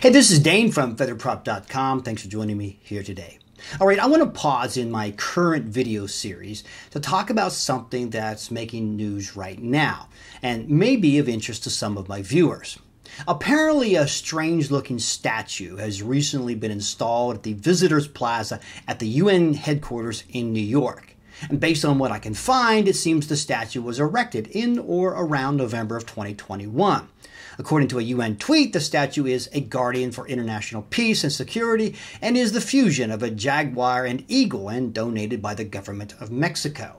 Hey, this is Dane from featherprop.com. Thanks for joining me here today. All right, I want to pause in my current video series to talk about something that's making news right now and may be of interest to some of my viewers. Apparently, a strange-looking statue has recently been installed at the Visitors Plaza at the UN headquarters in New York. And based on what I can find, it seems the statue was erected in or around November of 2021. According to a UN tweet, the statue is a guardian for international peace and security and is the fusion of a jaguar and eagle and donated by the government of Mexico.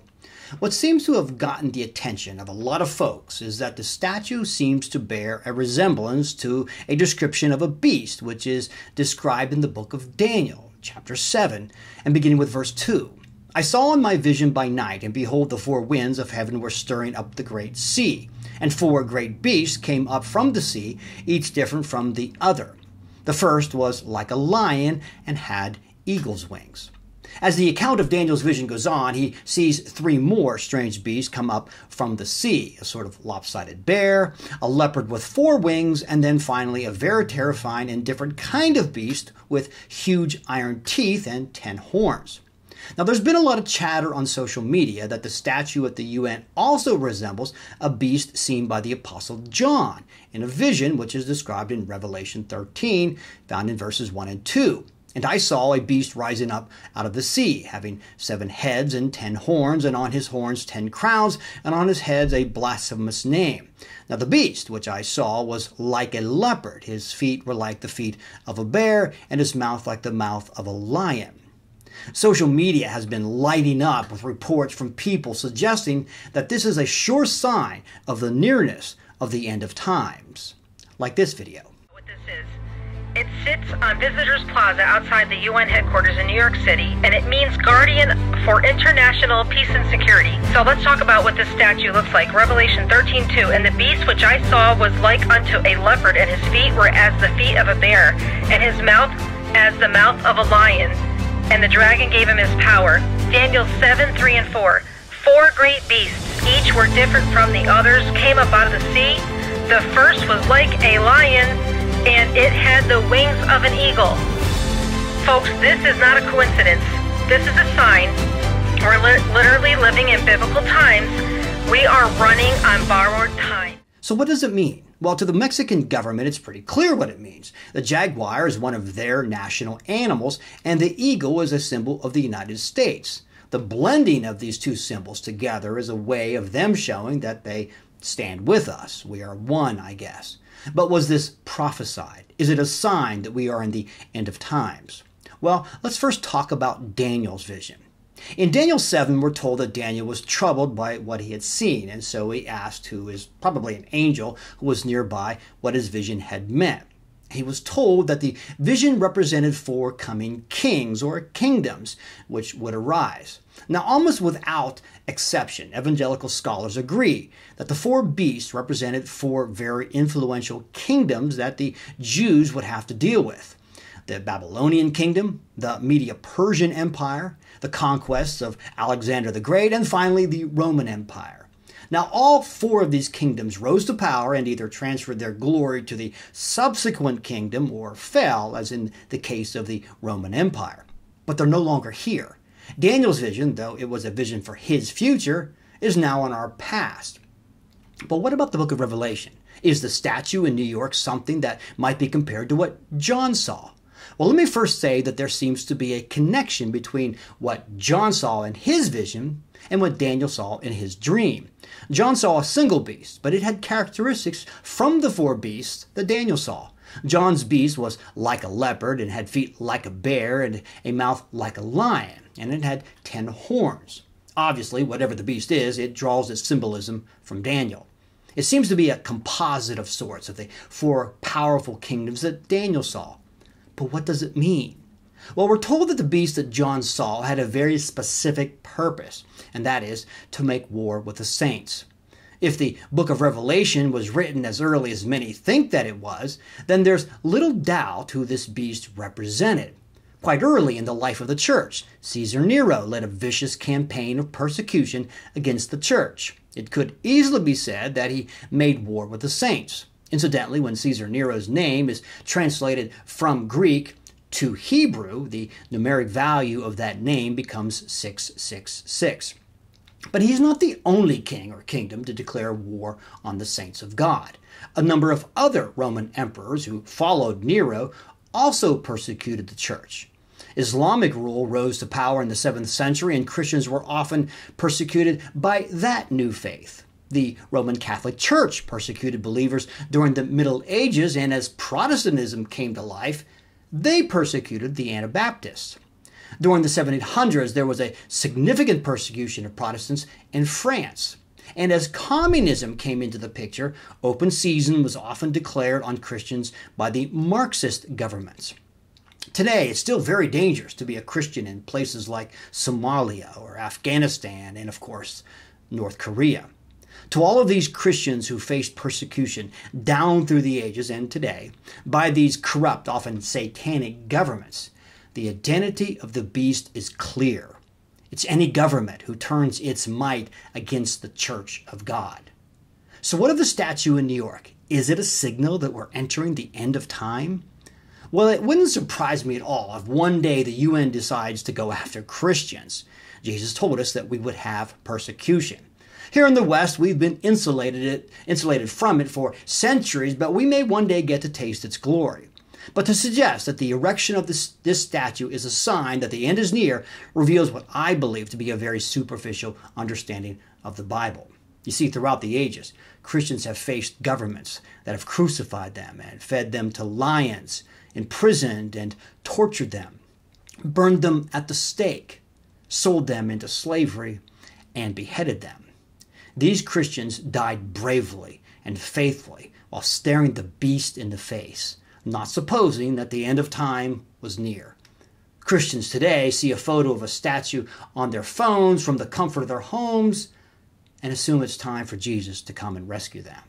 What seems to have gotten the attention of a lot of folks is that the statue seems to bear a resemblance to a description of a beast, which is described in the book of Daniel, chapter 7, and beginning with verse 2. I saw in my vision by night, and behold, the four winds of heaven were stirring up the great sea. And four great beasts came up from the sea, each different from the other. The first was like a lion and had eagle's wings. As the account of Daniel's vision goes on, he sees three more strange beasts come up from the sea, a sort of lopsided bear, a leopard with four wings, and then finally a very terrifying and different kind of beast with huge iron teeth and 10 horns. Now, there's been a lot of chatter on social media that the statue at the UN also resembles a beast seen by the Apostle John in a vision which is described in Revelation 13, found in verses 1 and 2. And I saw a beast rising up out of the sea, having 7 heads and 10 horns, and on his horns 10 crowns, and on his heads a blasphemous name. Now the beast which I saw was like a leopard. His feet were like the feet of a bear, and his mouth like the mouth of a lion. Social media has been lighting up with reports from people suggesting that this is a sure sign of the nearness of the end of times. Like this video. What this is, it sits on Visitors Plaza outside the UN headquarters in New York City, and it means guardian for international peace and security. So let's talk about what this statue looks like. Revelation 13:2, and the beast which I saw was like unto a leopard, and his feet were as the feet of a bear, and his mouth as the mouth of a lion. And the dragon gave him his power. Daniel 7:3 and 4. 4 great beasts, each were different from the others, came up out of the sea. The first was like a lion, and it had the wings of an eagle. Folks, this is not a coincidence. This is a sign. We're literally living in biblical times. We are running on borrowed time. So what does it mean? Well, to the Mexican government, it's pretty clear what it means. The jaguar is one of their national animals, and the eagle is a symbol of the United States. The blending of these two symbols together is a way of them showing that they stand with us. We are one, I guess. But was this prophesied? Is it a sign that we are in the end of times? Well, let's first talk about Daniel's vision. In Daniel 7, we're told that Daniel was troubled by what he had seen, and so he asked, who is probably an angel who was nearby, what his vision had meant. He was told that the vision represented 4 coming kings or kingdoms which would arise. Now, almost without exception, evangelical scholars agree that the 4 beasts represented 4 very influential kingdoms that the Jews would have to deal with. The Babylonian kingdom, the Medo-Persian Empire, the conquests of Alexander the Great, and finally the Roman Empire. Now, all 4 of these kingdoms rose to power and either transferred their glory to the subsequent kingdom or fell, as in the case of the Roman Empire. But they're no longer here. Daniel's vision, though it was a vision for his future, is now in our past. But what about the book of Revelation? Is the statue in New York something that might be compared to what John saw? Well, let me first say that there seems to be a connection between what John saw in his vision and what Daniel saw in his dream. John saw a single beast, but it had characteristics from the 4 beasts that Daniel saw. John's beast was like a leopard and had feet like a bear and a mouth like a lion, and it had 10 horns. Obviously, whatever the beast is, it draws its symbolism from Daniel. It seems to be a composite of sorts of the 4 powerful kingdoms that Daniel saw. But what does it mean? Well, we're told that the beast that John saw had a very specific purpose, and that is to make war with the saints. If the book of Revelation was written as early as many think that it was, then there's little doubt who this beast represented. Quite early in the life of the church, Caesar Nero led a vicious campaign of persecution against the church. It could easily be said that he made war with the saints. Incidentally, when Caesar Nero's name is translated from Greek to Hebrew, the numeric value of that name becomes 666. But he's not the only king or kingdom to declare war on the saints of God. A number of other Roman emperors who followed Nero also persecuted the church. Islamic rule rose to power in the 7th century, and Christians were often persecuted by that new faith. The Roman Catholic Church persecuted believers during the Middle Ages, and as Protestantism came to life, they persecuted the Anabaptists. During the 1700s, there was a significant persecution of Protestants in France. And as communism came into the picture, open season was often declared on Christians by the Marxist governments. Today, it's still very dangerous to be a Christian in places like Somalia or Afghanistan and, of course, North Korea. To all of these Christians who faced persecution down through the ages and today by these corrupt, often satanic governments, the identity of the beast is clear. It's any government who turns its might against the Church of God. So what of the statue in New York? Is it a signal that we're entering the end of time? Well, it wouldn't surprise me at all if one day the UN decides to go after Christians. Jesus told us that we would have persecution. Here in the West, we've been insulated from it for centuries, but we may one day get to taste its glory. But to suggest that the erection of this statue is a sign that the end is near reveals what I believe to be a very superficial understanding of the Bible. You see, throughout the ages, Christians have faced governments that have crucified them and fed them to lions, imprisoned and tortured them, burned them at the stake, sold them into slavery, and beheaded them. These Christians died bravely and faithfully while staring the beast in the face, not supposing that the end of time was near. Christians today see a photo of a statue on their phones from the comfort of their homes and assume it's time for Jesus to come and rescue them.